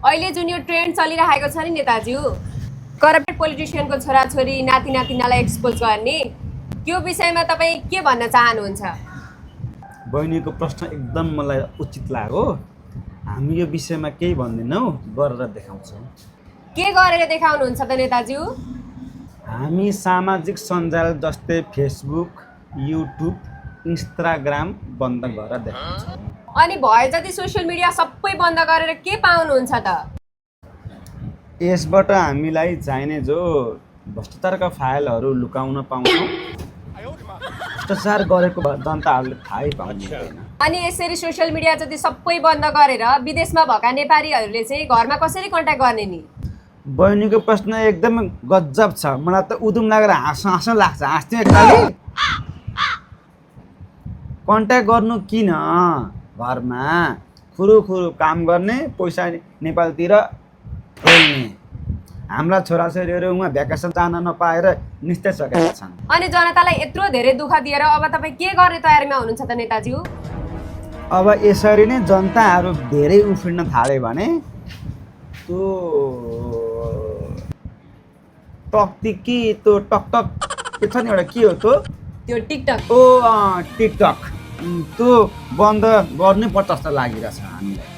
अहिले जुन यो ट्रेन्ड चलिरहेको छ नि नेताज्यू, करप्टेड पोलिटिसियनको छोराछोरी नाति नातिनालाई एक्सपोज गर्ने, त्यो विषयमा तपाईँ के भन्न चाहनुहुन्छ? बहिनीको प्रश्न एकदम मलाई उचित लाग्यो। हामी यो विषयमा केही भन्दैनौँ, गरेर देखाउँछौँ। के गरेर देखाउनुहुन्छ त नेताज्यू? हामी सामाजिक सञ्जाल जस्तै फेसबुक, युट्युब, इन्स्टाग्राम बन्द गरेर देखाउँछौँ। अनि भए जति सोसियल मिडिया सबै बन्द गरेर के पाउनुहुन्छ त? यसबाट हामीलाई चाहिने जो भ्रष्टाचारका फाइलहरू लुकाउन पाउँछौँ। भ्रष्टाचार गरेको जनताहरूले थाहै पाउनुहुँदैन। अनि यसरी सोसियल मिडिया जति सबै बन्द गरेर विदेशमा भएका नेपालीहरूले चाहिँ घरमा कसरी कन्ट्याक्ट गर्ने नि? बहिनीको प्रश्न एकदम गजब छ। मलाई त उदुम लागेर हाँस्न लाग्छ। हाँस्थ्यो एकताली। कन्ट्याक्ट गर्नु किन? घरमा खुरु काम गर्ने, पैसा नेपालतिर खेल्ने। हाम्रा छोराछोरीहरू उहाँ भ्याकेसन जान नपाएर निस्किसकेका छन्। अनि जनतालाई यत्रो धेरै दुःख दिएर अब तपाईँ के गर्ने तयारीमा हुनुहुन्छ त नेताज्यू? अब यसरी नै जनताहरू धेरै उफ्रिन थाल्यो भने त्यो टकटिकी त्यो टकटक के छ नि एउटा, के हो त्यो टिकटक? टिकटक त्यो बन्द गर्नै पर्छ जस्तो लागिरहेछ हामीलाई।